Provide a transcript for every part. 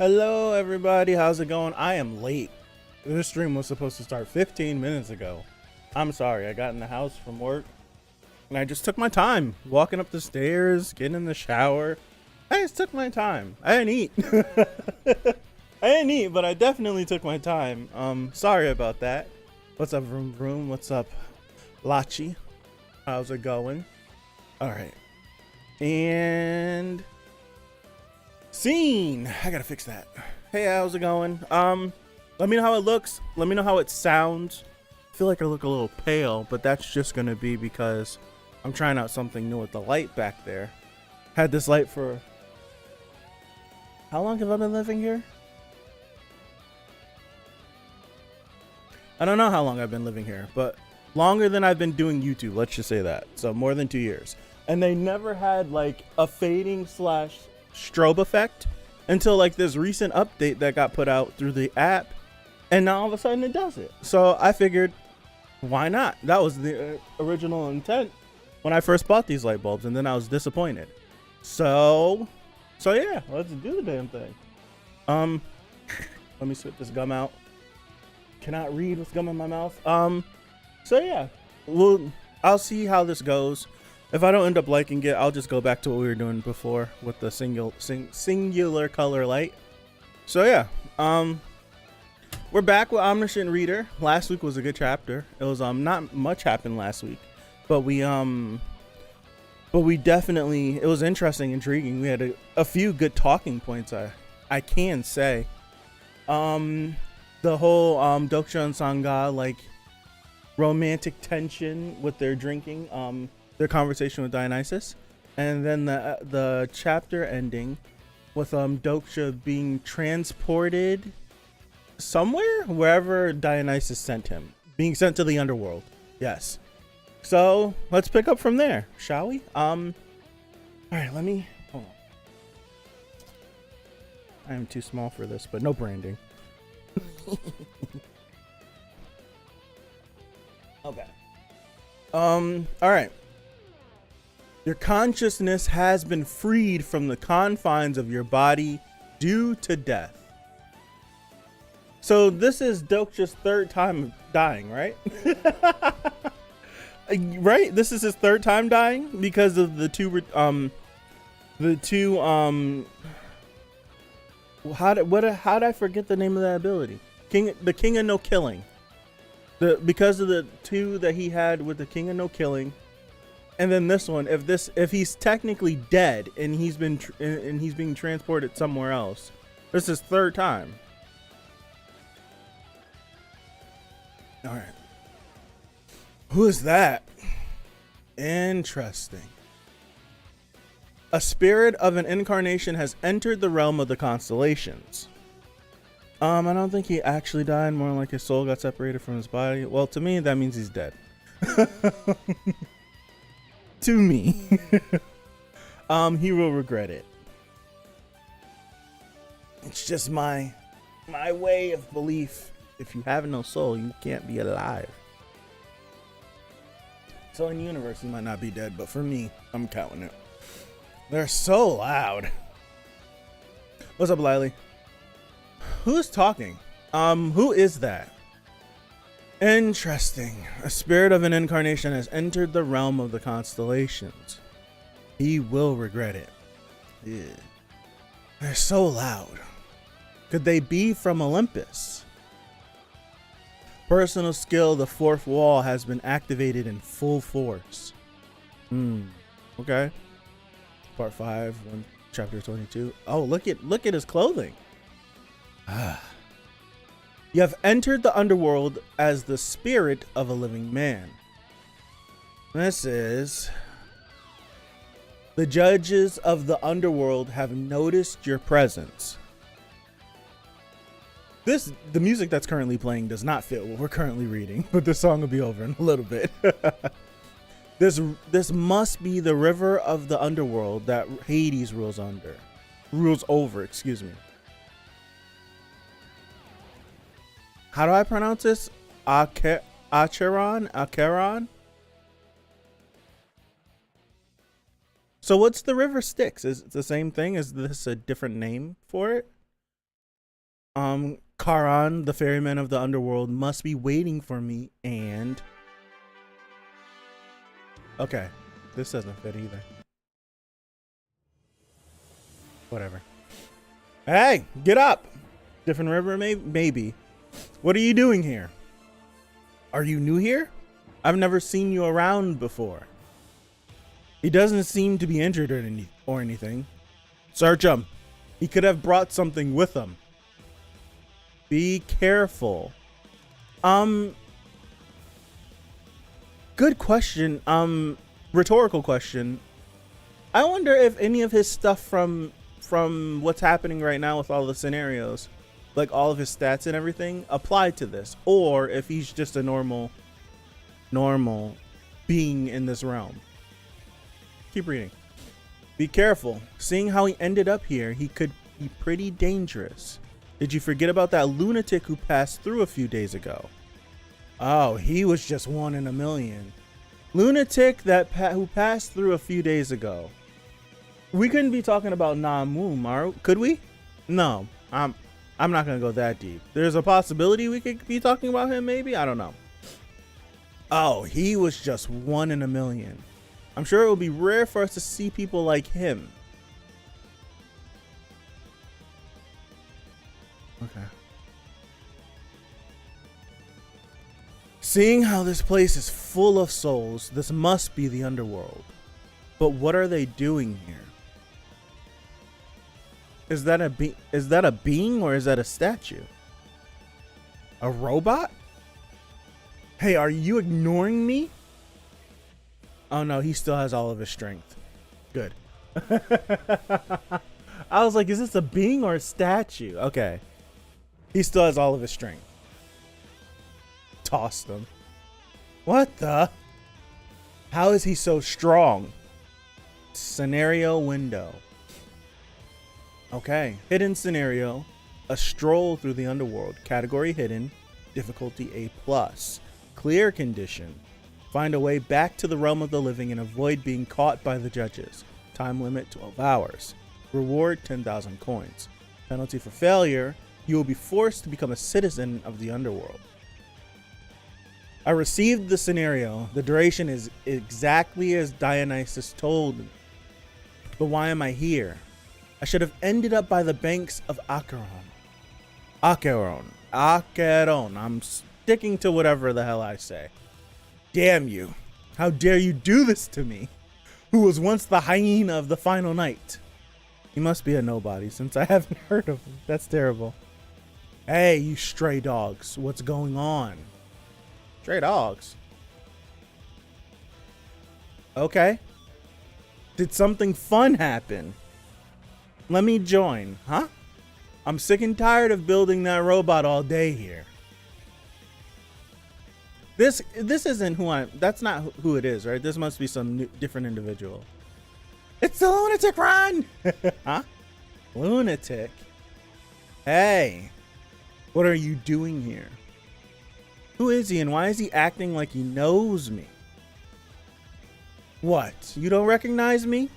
Hello everybody, how's it going? I am late. This stream was supposed to start 15 minutes ago. I'm sorry, I got in the house from work and I just took my time walking up the stairs, getting in the shower. I just took my time. I didn't eat. I didn't eat, but I definitely took my time. Sorry about that. What's up, Vroom Vroom? What's up, Lachi? How's it going? All right. And scene. I gotta fix that. Hey, how's it going? Let me know how it looks. Let me know how it sounds. I feel like I look a little pale, but that's just gonna be because I'm trying out something new with the light back there. Had this light for how long have I been living here? I don't know how long I've been living here, but longer than I've been doing YouTube, let's just say that. So more than 2 years. And they never had like a fading slash strobe effect until like this recent update that got put out through the app, and now all of a sudden it does it. So I figured, why not? That was the original intent when I first bought these light bulbs, and then I was disappointed. So yeah, let's do the damn thing. Let me spit this gum out. Cannot read with gum in my mouth. So yeah, I'll see how this goes. If I don't end up liking it, I'll just go back to what we were doing before with the singular color light. So yeah, we're back with Omniscient Reader. Last week was a good chapter. It was not much happened last week, but we definitely, it was interesting, intriguing. We had a few good talking points. I can say, the whole Doksha and Sangha like romantic tension with their drinking, their conversation with Dionysus, and then the chapter ending with Doksha being transported somewhere, wherever Dionysus sent him, being sent to the Underworld. Yes. So let's pick up from there, shall we? All right, let me hold on. I am too small for this, but no branding. Okay. All right. Your consciousness has been freed from the confines of your body due to death. So this is Doksha's third time dying, right? Right? This is his third time dying because of how'd I forget the name of that ability? The King of No Killing. Because of the two that he had with the King of No Killing. And then this one, if he's technically dead and he's being transported somewhere else, this is his third time. All right. Who is that? Interesting. A spirit of an incarnation has entered the realm of the constellations. I don't think he actually died, more like his soul got separated from his body. Well, to me, that means he's dead. To me. He will regret it. It's just my way of belief. If you have no soul, you can't be alive. So in the universe, he might not be dead, but for me, I'm counting it. They're so loud. What's up, Lily? Who's talking? Who is that? Interesting. A spirit of an incarnation has entered the realm of the constellations. He will regret it. Yeah. They're so loud. Could they be from Olympus? Personal skill, the fourth wall has been activated in full force. Okay. Part 5, chapter 22. Oh, look at his clothing. You have entered the underworld as the spirit of a living man. This is... The judges of the underworld have noticed your presence. The music that's currently playing does not fit what we're currently reading, but the song will be over in a little bit. This must be the river of the underworld that Hades rules over, excuse me. How do I pronounce this? Acheron? So what's the river Styx? Is it the same thing? Is this a different name for it? Karan, the ferryman of the underworld, must be waiting for me, and okay, this doesn't fit either. Whatever. Hey, get up. Different river, maybe. What are you doing here? Are you new here? I've never seen you around before. He doesn't seem to be injured or anything. Search him. He could have brought something with him. Be careful. Good question. Rhetorical question. I wonder if any of his stuff from what's happening right now with all the scenarios, like all of his stats and everything, apply to this, or if he's just a normal being in this realm. Keep reading. Be careful. Seeing how he ended up here, he could be pretty dangerous. Did you forget about that lunatic who passed through a few days ago? Oh, he was just one in a million. Lunatic who passed through a few days ago. We couldn't be talking about Namwoon, could we? No, I'm not gonna go that deep. There's a possibility we could be talking about him, maybe? I don't know. Oh, he was just one in a million. I'm sure it will be rare for us to see people like him. Okay. Seeing how this place is full of souls, this must be the underworld. But what are they doing here? Is that a being or is that a statue? A robot? Hey, are you ignoring me? Oh no, he still has all of his strength. Good. I was like, is this a being or a statue? Okay. He still has all of his strength. Tossed him. What the? How is he so strong? Scenario window. Okay. Hidden scenario. A stroll through the underworld. Category hidden. Difficulty A+. Clear condition. Find a way back to the realm of the living and avoid being caught by the judges. Time limit 12 hours. Reward 10,000 coins. Penalty for failure. You will be forced to become a citizen of the underworld. I received the scenario. The duration is exactly as Dionysus told me. But why am I here? I should have ended up by the banks of Acheron. Acheron. I'm sticking to whatever the hell I say. Damn you. How dare you do this to me, who was once the hyena of the final night. He must be a nobody since I haven't heard of him. That's terrible. Hey, you stray dogs. What's going on? Stray dogs? Okay. Did something fun happen? Let me join, huh? I'm sick and tired of building that robot all day here. This isn't that's not who it is, right? This must be some different individual. It's the lunatic, run! Huh? Lunatic? Hey, what are you doing here? Who is he and why is he acting like he knows me? What? You don't recognize me?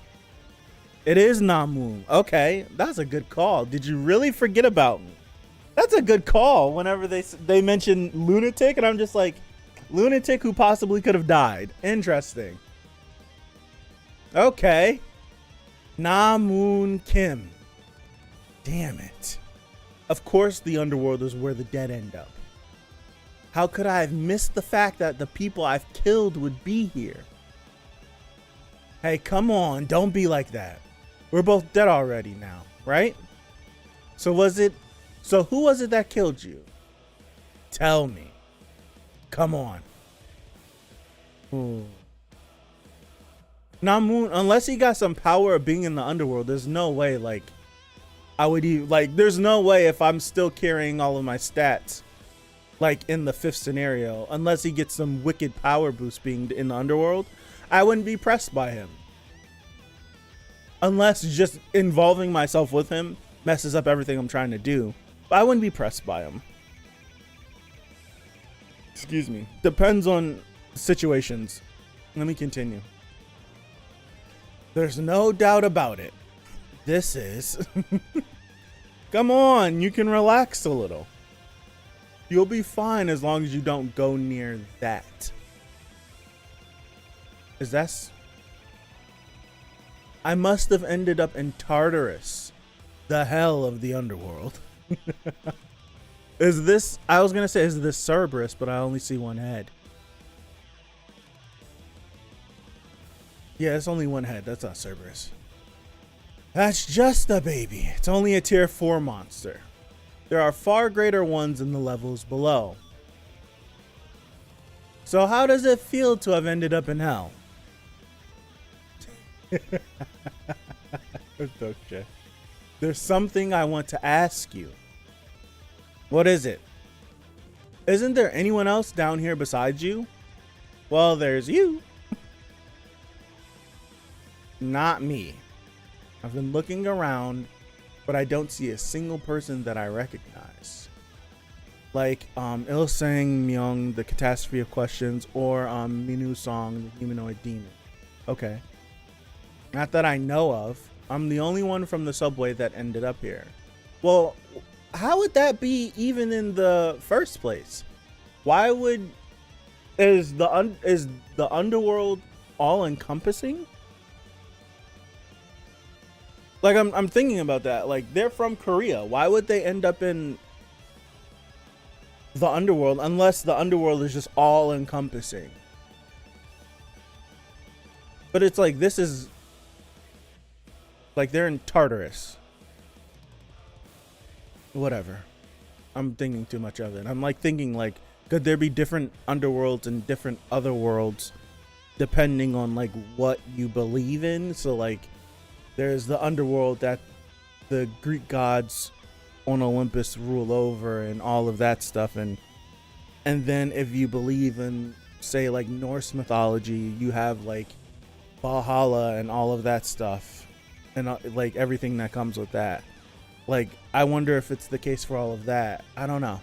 It is Namwoon. Okay, that's a good call. Did you really forget about me? That's a good call. Whenever they mention lunatic, and I'm just like, lunatic who possibly could have died. Interesting. Okay. Namwoon Kim. Damn it. Of course the underworld is where the dead end up. How could I have missed the fact that the people I've killed would be here? Hey, come on. Don't be like that. We're both dead already now, right? So who was it that killed you? Tell me. Come on. Namwoon, unless he got some power of being in the underworld, there's no way, like, there's no way if I'm still carrying all of my stats, like, in the 5th scenario, unless he gets some wicked power boost being in the underworld, I wouldn't be pressed by him. Unless just involving myself with him messes up everything I'm trying to do. But I wouldn't be pressed by him. Excuse me. Depends on situations. Let me continue. There's no doubt about it. This is Come on, you can relax a little. You'll be fine as long as you don't go near that. Is that... I must have ended up in Tartarus, the hell of the underworld. Is this... I was gonna say, is this Cerberus, but I only see one head. Yeah, it's only one head. That's not Cerberus. That's just a baby. It's only a tier 4 monster. There are far greater ones in the levels below. So how does it feel to have ended up in hell? There's something I want to ask you. What is it? Isn't there anyone else down here besides you? Well, there's you. Not me. I've been looking around, but I don't see a single person that I recognize. Like Il-Sang Myung, the Catastrophe of Questions, or Minu Song, the Humanoid Demon. Okay. Not that I know of. I'm the only one from the subway that ended up here. Well, how would that be even in the first place? Why would... Is the underworld all encompassing? Like, I'm thinking about that. Like, they're from Korea. Why would they end up in the underworld unless the underworld is just all encompassing? But it's like, this is like they're in Tartarus. Whatever. I'm thinking too much of it. I'm like thinking like, could there be different underworlds and different other worlds depending on like what you believe in? So like, there's the underworld that the Greek gods on Olympus rule over and all of that stuff. And then if you believe in, say, like Norse mythology, you have like Valhalla and all of that stuff. And like everything that comes with that. Like, I wonder if it's the case for all of that. I don't know.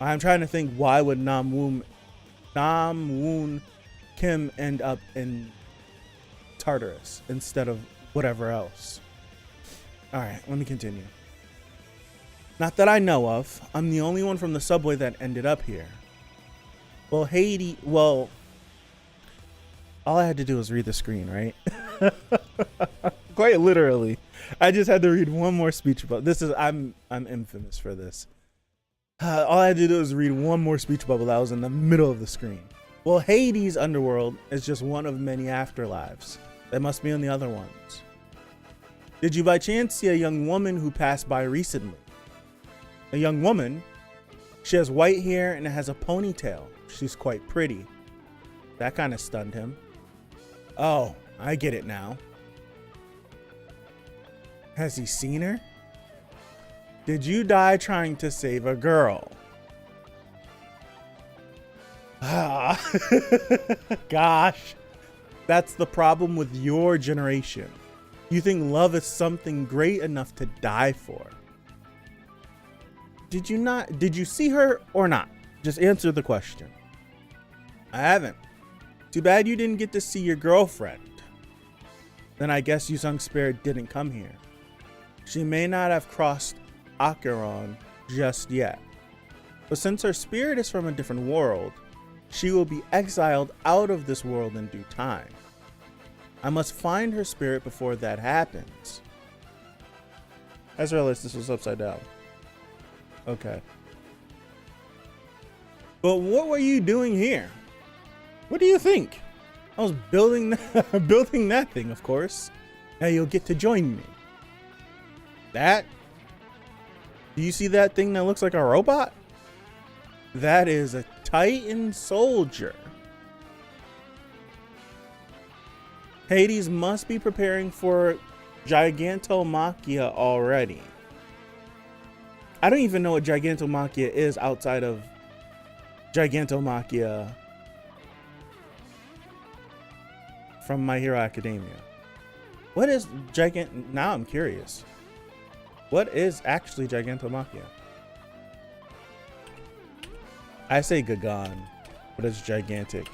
I'm trying to think, why would Namwoon Kim end up in Tartarus instead of whatever else? All right, let me continue. Not that I know of. I'm the only one from the subway that ended up here. Well, Hades, well, all I had to do was read the screen, right? Quite literally. I just had to read one more speech bubble. This is, I'm infamous for this. All I had to do was read one more speech bubble that was in the middle of the screen. Well, Hades' underworld is just one of many afterlives. There must be on the other ones. Did you by chance see a young woman who passed by recently? A young woman? She has white hair and has a ponytail. She's quite pretty. That kind of stunned him. Oh, I get it now. Has he seen her? Did you die trying to save a girl? Ah, gosh. That's the problem with your generation. You think love is something great enough to die for. Did you see her or not? Just answer the question. I haven't. Too bad you didn't get to see your girlfriend. Then I guess Yusung's spirit didn't come here. She may not have crossed Acheron just yet. But since her spirit is from a different world, she will be exiled out of this world in due time. I must find her spirit before that happens. I just realized this was upside down. Okay. But what were you doing here? What do you think? I was building that thing, of course. Now you'll get to join me. That? Do you see that thing that looks like a robot? That is a Titan soldier. Hades must be preparing for Gigantomachia already. I don't even know what Gigantomachia is outside of Gigantomachia from My Hero Academia. What is now I'm curious. What is actually Gigantomachia? I say Gagan, but it's gigantic.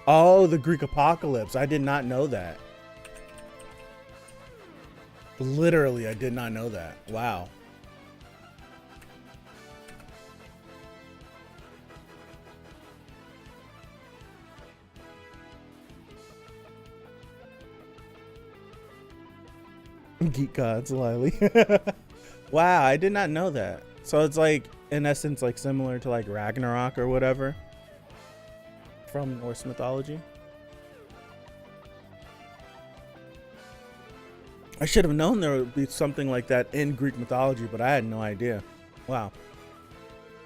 Oh, the Greek apocalypse. I did not know that. Literally, I did not know that. Wow. Geek gods, Lily. Wow, I did not know that. So it's like, in essence, like similar to like Ragnarok or whatever from Norse mythology. I should have known there would be something like that in Greek mythology, but I had no idea. Wow.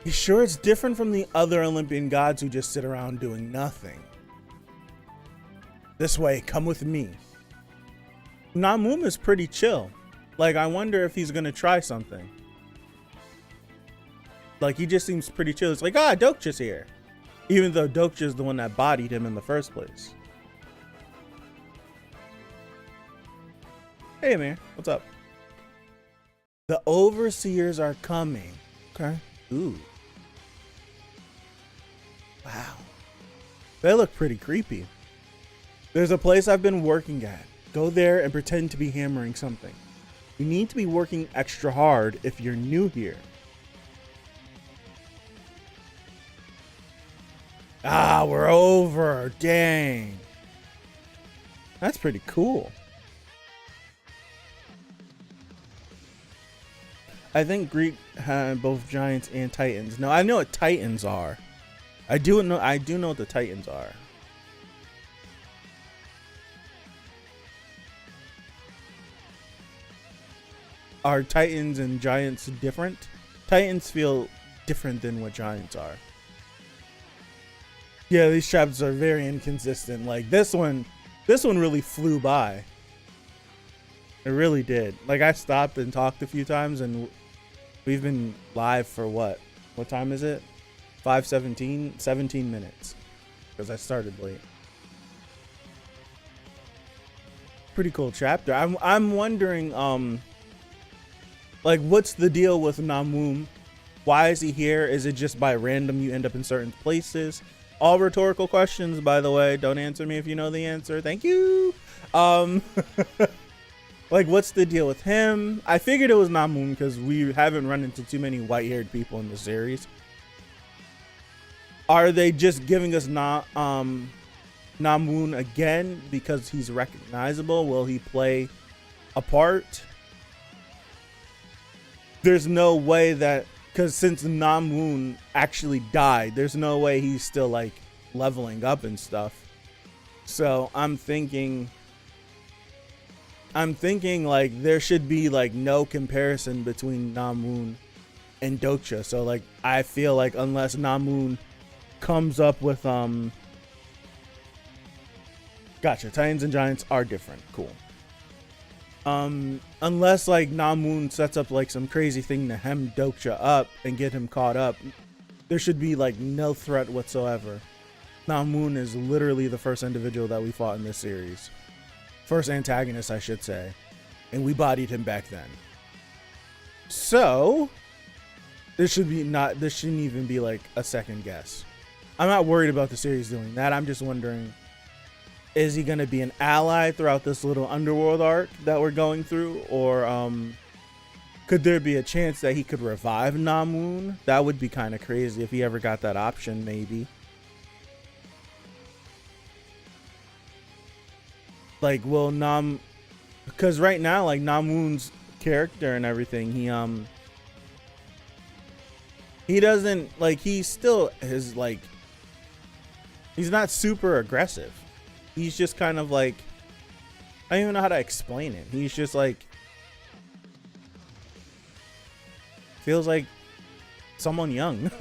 You sure it's different from the other Olympian gods who just sit around doing nothing? This way, come with me. Namwoon is pretty chill. Like, I wonder if he's gonna try something. Like, he just seems pretty chill. It's like, ah, Dokja's here. Even though Dokja's the one that bodied him in the first place. Hey, man, what's up? The overseers are coming. Okay. Ooh. Wow. They look pretty creepy. There's a place I've been working at. Go there and pretend to be hammering something. You need to be working extra hard if you're new here. Ah, we're over. Dang. That's pretty cool. I think Greek had both giants and titans. No, I know what titans are. I do know what the titans are. Are titans and giants different? Titans feel different than what giants are. Yeah, these chapters are very inconsistent. Like this one really flew by. It really did. Like I stopped and talked a few times and we've been live for what? What time is it? 5:17, 17 minutes. Because I started late. Pretty cool chapter. I'm wondering like what's the deal with Namwoon? Why is he here? Is it just by random you end up in certain places? All rhetorical questions, by the way. Don't answer me if you know the answer. Thank you. Like what's the deal with him? I figured it was Namwoon because we haven't run into too many white-haired people in the series. Are they just giving us Namwoon again because he's recognizable? Will he play a part? There's no way that, because since Namwoon actually died, there's no way he's still like leveling up and stuff. So I'm thinking like there should be like no comparison between Namwoon and Dokja. So like I feel like unless Namwoon comes up with gotcha, Titans and Giants are different. Cool. Unless like Namwoon sets up like some crazy thing to hem Dokja up and get him caught up, there should be like no threat whatsoever. Namwoon is literally the first individual that we fought in this series. First antagonist, I should say. And we bodied him back then. So this shouldn't even be like a second guess. I'm not worried about the series doing that. I'm just wondering, is he going to be an ally throughout this little Underworld arc that we're going through? Or could there be a chance that he could revive Namwoon? That would be kind of crazy if he ever got that option, maybe. Like, will because right now, like Namwoon's character and everything, he doesn't, like, he still is like, he's not super aggressive. He's just kind of like, I don't even know how to explain it. He's just like, feels like someone young.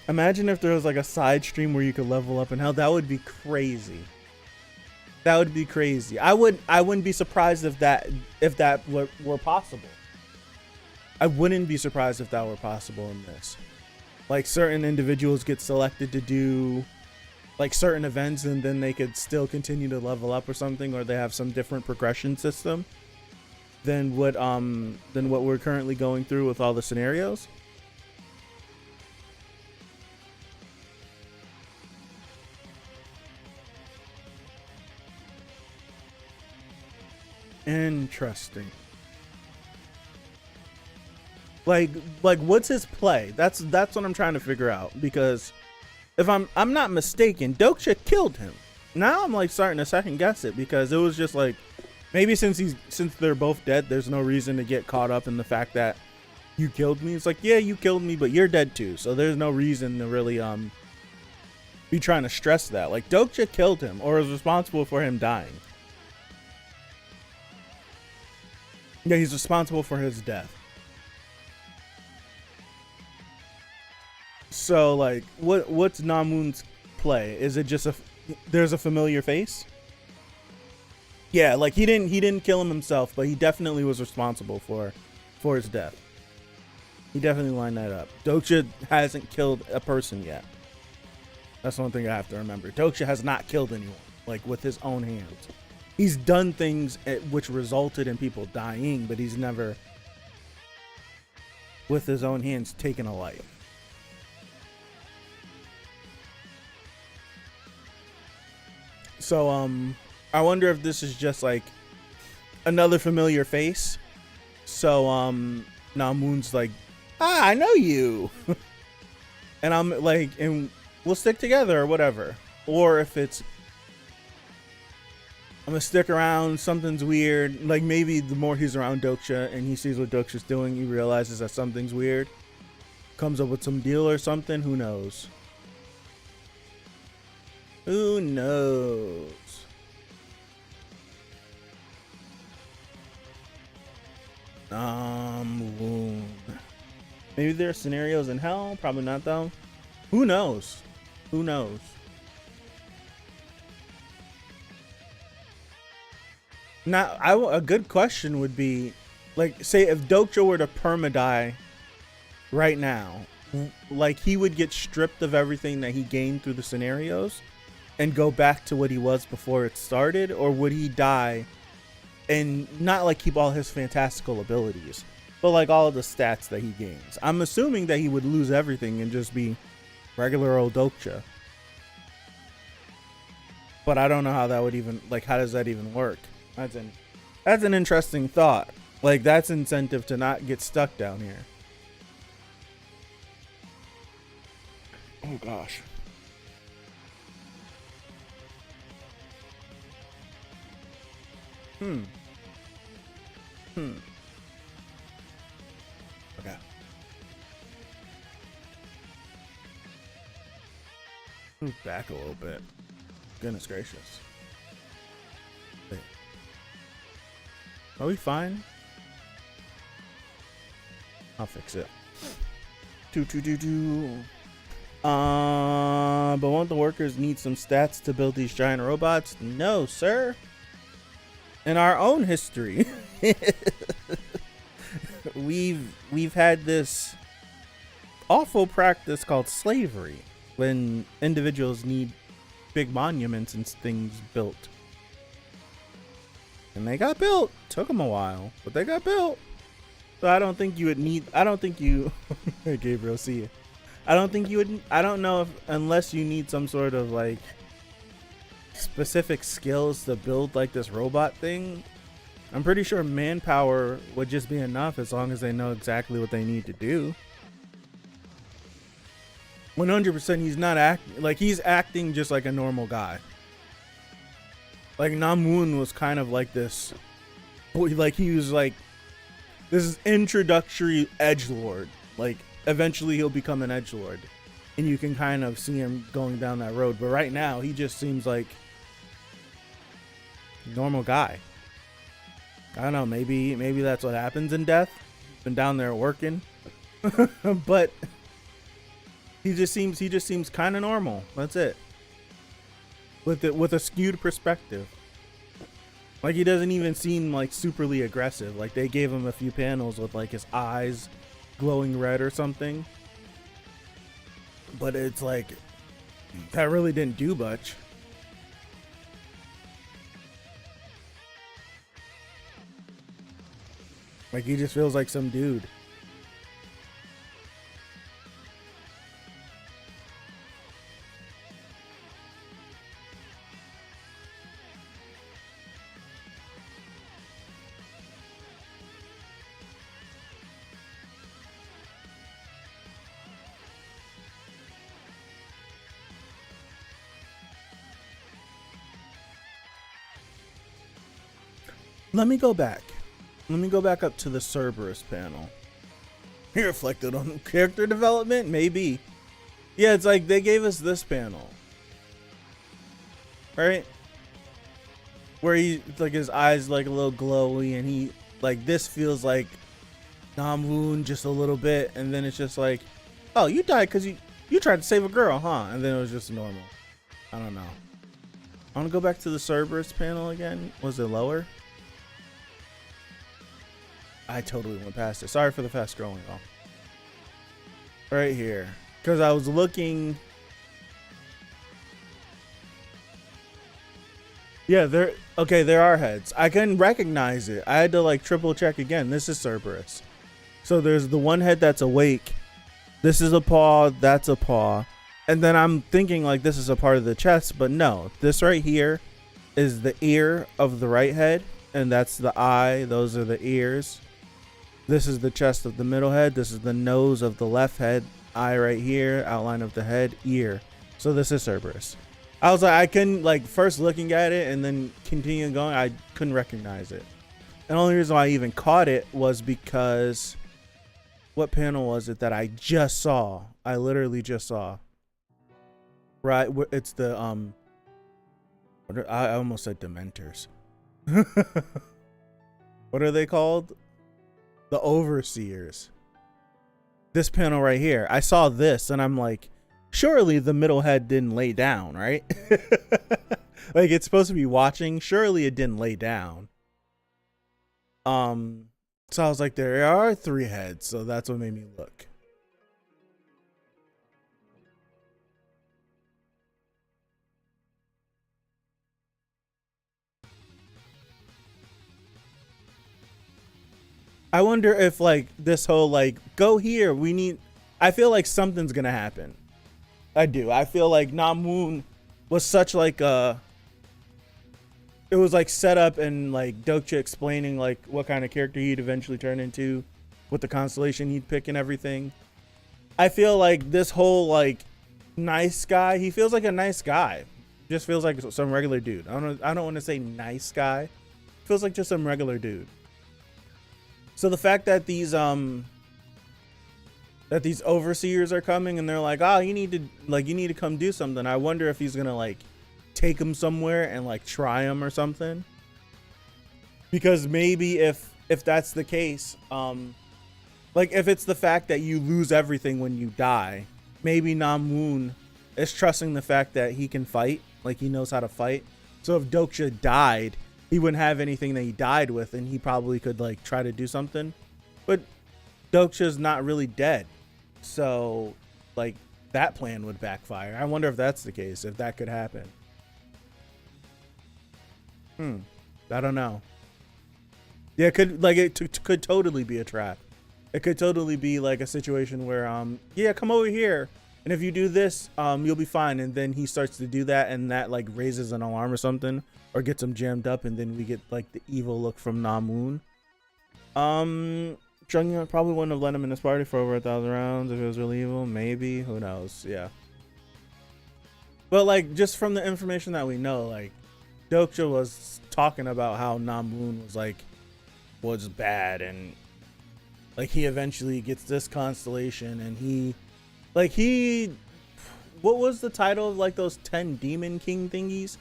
Imagine if there was like a side stream where you could level up, and hell, that would be crazy. That would be crazy. I wouldn't be surprised if that were possible. I wouldn't be surprised if that were possible in this. Like certain individuals get selected to do like certain events and then they could still continue to level up or something, or they have some different progression system than what we're currently going through with all the scenarios. Interesting. Like what's his play? That's what I'm trying to figure out, because if I'm not mistaken, Doksha killed him. Now I'm like starting to second guess it, because it was just like, maybe since they're both dead, there's no reason to get caught up in the fact that you killed me. It's like, yeah, you killed me, but you're dead too, so there's no reason to really be trying to stress that. Like, Doksha killed him or is responsible for him dying. Yeah, he's responsible for his death. So like, what's Namwoon's play? Is it just there's a familiar face? Yeah, like he didn't kill him himself, but he definitely was responsible for his death. He definitely lined that up. Doksha hasn't killed a person yet. That's one thing I have to remember. Doksha has not killed anyone, like with his own hands. He's done things which resulted in people dying, but he's never, with his own hands, taken a life. So, I wonder if this is just like another familiar face. So, Namwoon's like, I know you. And I'm like, and we'll stick together or whatever. Or if it's, I'm gonna stick around, something's weird. Like maybe the more he's around Doksha and he sees what Doksha's doing, he realizes that something's weird. Comes up with some deal or something, who knows? Who knows? Namwoon. Maybe there are scenarios in hell. Probably not though. Who knows? Who knows? Now, a good question would be, like, say if Doksha were to perma-die right now, like he would get stripped of everything that he gained through the scenarios and go back to what he was before it started, or would he die and not like keep all his fantastical abilities, but like all of the stats that he gains? I'm assuming that he would lose everything and just be regular old Doksha. But I don't know how that would even, like, how does that even work? That's an interesting thought. Like, that's incentive to not get stuck down here. Oh gosh. Okay. Move back a little bit. Goodness gracious. Wait. Are we fine? I'll fix it. But won't the workers need some stats to build these giant robots? No, sir. In our own history, we've had this awful practice called slavery, when individuals need big monuments and things built. And they got built. Took them a while, but they got built. So I don't think you would need, I don't think you, Gabriel, see you. I don't think you would, I don't know if, unless you need some sort of like specific skills to build like this robot thing. I'm pretty sure manpower would just be enough as long as they know exactly what they need to do. 100% he's not acting, like he's acting just like a normal guy. Like Namwoon was kind of like this, like he was like, this is introductory edgelord. Like eventually he'll become an edgelord, and you can kind of see him going down that road. But right now he just seems like a normal guy. I don't know. Maybe that's what happens in death. Been down there working, but he just seems kind of normal. That's it. With a skewed perspective. Like he doesn't even seem like superly aggressive. Like they gave him a few panels with like his eyes glowing red or something. But it's like that really didn't do much. Like he just feels like some dude. Let me go back. Let me go back up to the Cerberus panel. He reflected on character development? Maybe. Yeah, it's like they gave us this panel. Right? Where he, like, his eyes like a little glowy, and he, like, this feels like Namwoon just a little bit, and then it's just like, oh, you died because you tried to save a girl, huh? And then it was just normal. I don't know. I want to go back to the Cerberus panel again. Was it lower? I totally went past it. Sorry for the fast scrolling, y'all. Right here. Because I was looking. Yeah, there are heads. I couldn't recognize it. I had to like triple check again. This is Cerberus. So there's the one head that's awake. This is a paw, that's a paw. And then I'm thinking like this is a part of the chest, but no. This right here is the ear of the right head, and that's the eye. Those are the ears. This is the chest of the middle head. This is the nose of the left head. Eye right here, outline of the head, ear. So this is Cerberus. I was like, I couldn't, like, first looking at it and then continue going, I couldn't recognize it. And the only reason why I even caught it was because, what panel was it that I just saw? I literally just saw. Right, it's the, I almost said Dementors. What are they called? The Overseers. This panel right here. I saw this and I'm like, surely the middle head didn't lay down, right? Like it's supposed to be watching. Surely it didn't lay down. So I was like, there are 3 heads. So that's what made me look. I wonder if like this whole like go here, I feel like something's gonna happen. I do. I feel like Namwoon was such like it was like set up, and like Dokcha explaining like what kind of character he'd eventually turn into, what the constellation he'd pick and everything. I feel like this whole like nice guy, he feels like a nice guy. Just feels like some regular dude. I don't want to say nice guy. Feels like just some regular dude. So the fact that these overseers are coming and they're like, oh, you need to come do something. I wonder if he's gonna like take him somewhere and like try him or something. Because maybe if that's the case, like if it's the fact that you lose everything when you die, maybe Namwoon is trusting the fact that he can fight, like he knows how to fight. So if Dokcha died, he wouldn't have anything that he died with, and he probably could like try to do something. But Dokcha's not really dead, so like that plan would backfire. I wonder if that's the case, if that could happen. I don't know. Yeah, it could totally be a trap. It could totally be like a situation where yeah, come over here, and if you do this, you'll be fine. And then he starts to do that, and that like raises an alarm or something, or gets him jammed up, and then we get like the evil look from Namwoon. Junghyun probably wouldn't have let him in his party for over 1,000 rounds if it was really evil. Maybe, who knows? Yeah. But like just from the information that we know, like Dokcha was talking about how Namwoon was bad, and like he eventually gets this constellation, and he what was the title of like those 10 demon king thingies?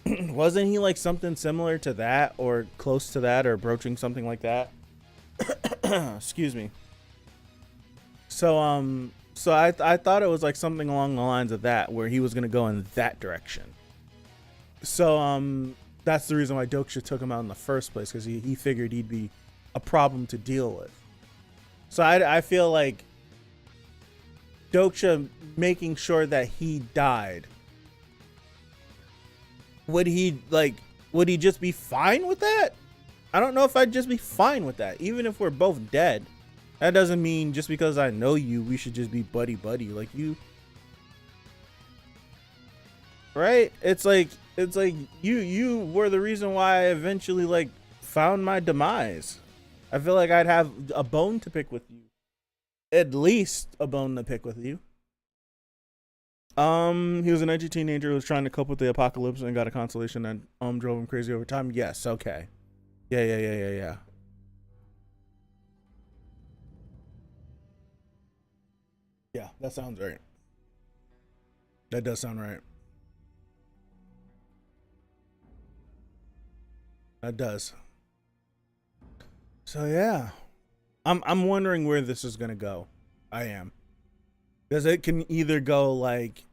Wasn't he like something similar to that, or close to that, or broaching something like that? Excuse me. So I thought it was like something along the lines of that, where he was gonna go in that direction. So that's the reason why Dokcha took him out in the first place, because he figured he'd be a problem to deal with. So I feel like Dokcha making sure that he died, would he just be fine with that? I don't know if I'd just be fine with that. Even if we're both dead, that doesn't mean just because I know you, we should just be buddy buddy. Like you, right? It's like you were the reason why I eventually like found my demise. I feel like I'd have a bone to pick with you. At least a bone to pick with you. He was an edgy teenager who was trying to cope with the apocalypse and got a constellation that drove him crazy over time. Yes, okay. Yeah. Yeah, that sounds right. That does sound right. That does. So yeah, I'm wondering where this is gonna go. I am, because it can either go like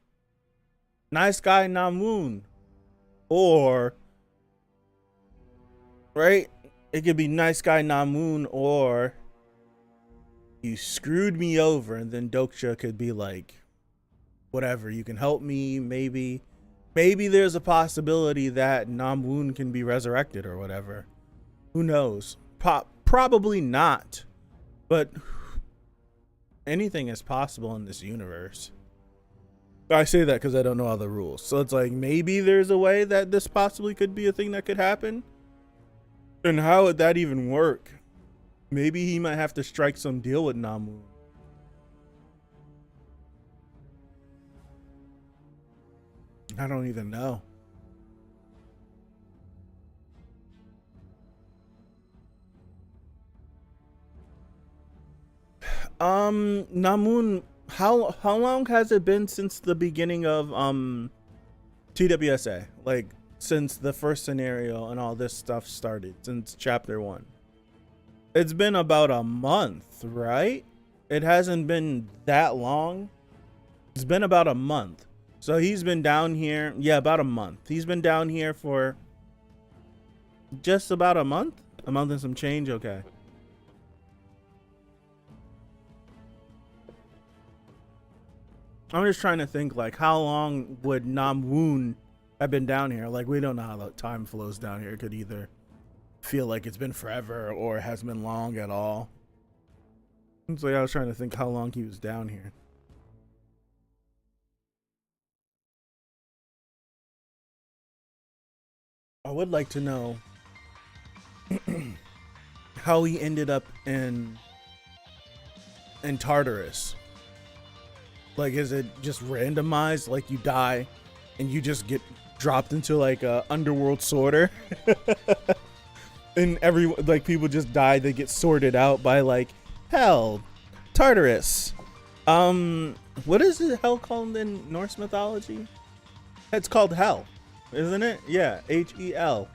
nice guy Namwoon, or right, it could be nice guy Namwoon, or you screwed me over, and then Doksha could be like, whatever, you can help me, maybe there's a possibility that Namwoon can be resurrected or whatever. Who knows? Probably not, but anything is possible in this universe. I say that because I don't know all the rules, so it's like maybe there's a way that this possibly could be a thing that could happen. And how would that even work? Maybe he might have to strike some deal with Namwoon. I don't even know. Namwoon, how long has it been since the beginning of TWSA? Like since the first scenario and all this stuff started, since chapter 1. It's been about a month, right? It hasn't been that long. It's been about a month. So he's been down here, yeah, about a month. He's been down here for just about a month and some change. Okay. I'm just trying to think, like, how long would Namwoon have been down here? Like, we don't know how the time flows down here. It could either feel like it's been forever or it hasn't been long at all. So yeah, I was trying to think how long he was down here. I would like to know how he ended up in Tartarus. Like, is it just randomized? Like, you die and you just get dropped into like a underworld sorter? And like people just die, they get sorted out by like hell, Tartarus. What is it, hell called in Norse mythology? It's called hell, isn't it? Yeah, Hel.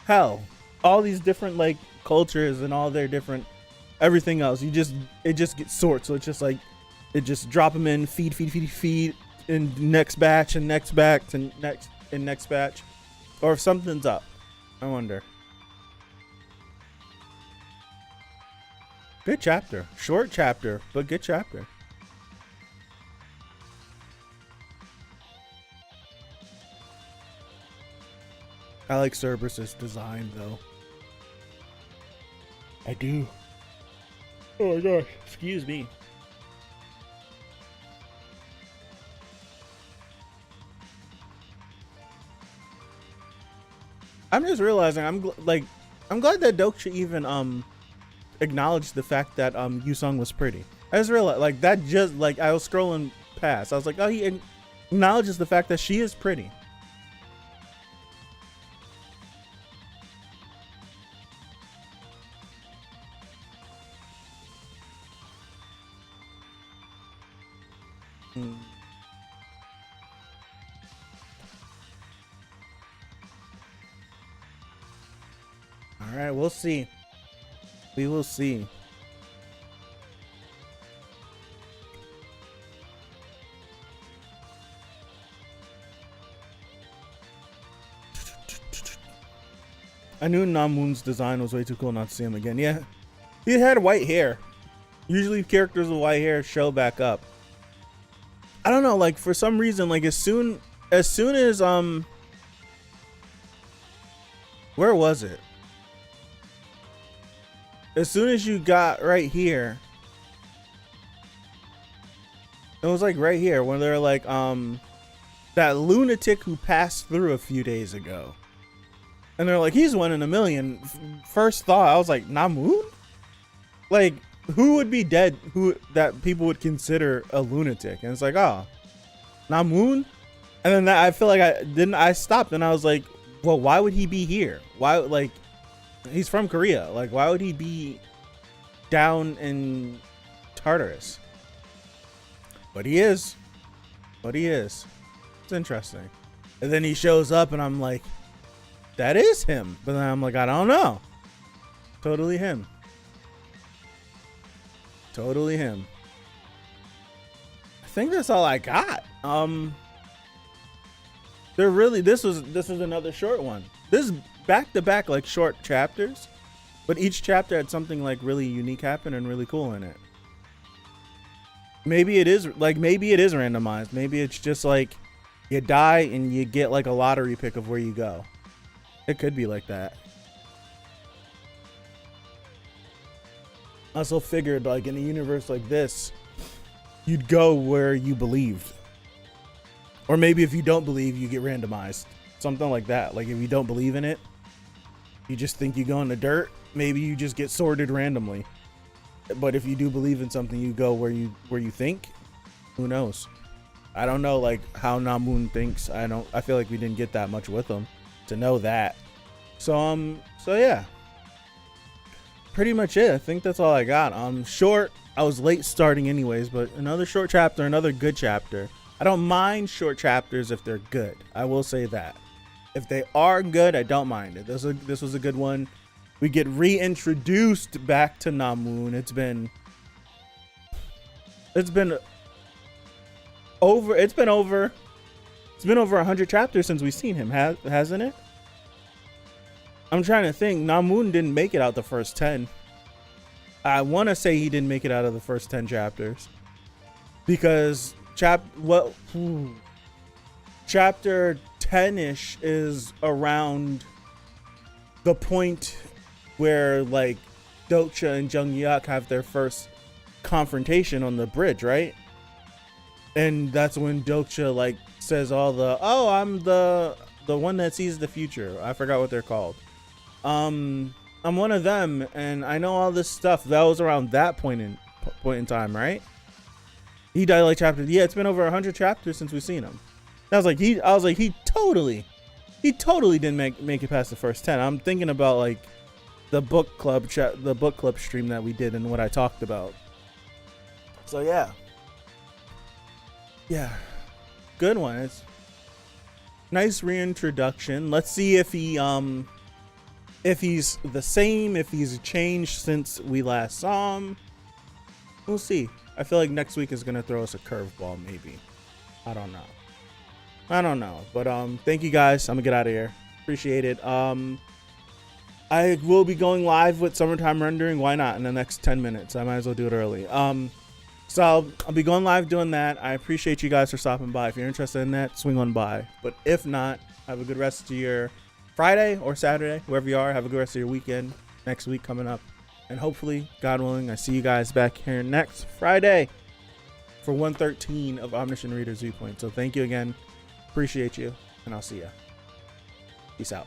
Hell. All these different like cultures and all their different everything else. It just gets sorted. So it's just like it just drop them in, feed, in next batch and next batch and next batch. Or if something's up, I wonder. Good chapter. Short chapter, but good chapter. I like Cerberus's design though. I do. Oh my gosh. Excuse me. I'm just realizing I'm glad that Doksha even acknowledged the fact that Yusung was pretty. I just realized like that, just like I was scrolling past, I was like, oh, he acknowledges the fact that she is pretty. All right, we'll see. We will see. I knew Namwoon's design was way too cool not to see him again. Yeah, he had white hair. Usually characters with white hair show back up. I don't know, like for some reason, like as soon as where was it? As soon as you got right here, it was like right here when they're like that lunatic who passed through a few days ago, and they're like, he's 1 in a million. First thought, I was like, Namwoon? Like, who would be dead who that people would consider a lunatic? And it's like, oh, Namwoon? And then I feel like I stopped and I was like, well, why would he be here? Why, like, He's from Korea. Like, why would he be down in Tartarus? But he is. It's interesting. And then he shows up and I'm like, that is him. But then I'm like, I don't know. Totally him. I think that's all I got. This was another short one. This is back to back like short chapters, but each chapter had something like really unique happen and really cool in it. Maybe it is randomized. Maybe it's just like you die and you get like a lottery pick of where you go. It could be like that. I also figured like in a universe like this, you'd go where you believed. Or maybe if you don't believe, you get randomized. Something like that. Like if you don't believe in it, you just think you go in the dirt, maybe you just get sorted randomly. But if you do believe in something, you go where you think. Who knows? I don't know like how Namwoon thinks. I feel like we didn't get that much with him to know that. So yeah. Pretty much it. I think that's all I got. Short. I was late starting anyways, but another short chapter, another good chapter. I don't mind short chapters if they're good. I will say that. If they are good, I don't mind it. This was a good one. We get reintroduced back to Namwoon. It's been over 100 chapters since we've seen him, hasn't it? I'm trying to think. Namwoon didn't make it out the first 10. I want to say he didn't make it out of the first 10 chapters because chapter 10ish is around the point where like Dokcha and Junghyuk have their first confrontation on the bridge, right? And that's when Dokcha like says all the, oh, I'm the one that sees the future. I forgot what they're called. I'm one of them, and I know all this stuff. That was around that point in time, right? He died like chapter. Yeah, it's been over 100 chapters since we've seen him. I was like, he totally didn't make it past the first 10. I'm thinking about like the book club stream that we did and what I talked about. So yeah, good one. It's nice reintroduction. Let's see if he's the same, if he's changed since we last saw him. We'll see. I feel like next week is gonna throw us a curveball, maybe. I don't know. But thank you guys. I'm gonna get out of here. Appreciate it. I will be going live with summertime rendering. Why not? In the next 10 minutes. I might as well do it early. So I'll be going live doing that. I appreciate you guys for stopping by. If you're interested in that, swing on by. But if not, have a good rest of your Friday or Saturday, wherever you are. Have a good rest of your weekend. Next week coming up. And hopefully, God willing, I see you guys back here next Friday for 113 of Omniscient Reader's Viewpoint. So thank you again. Appreciate you. And I'll see ya. Peace out.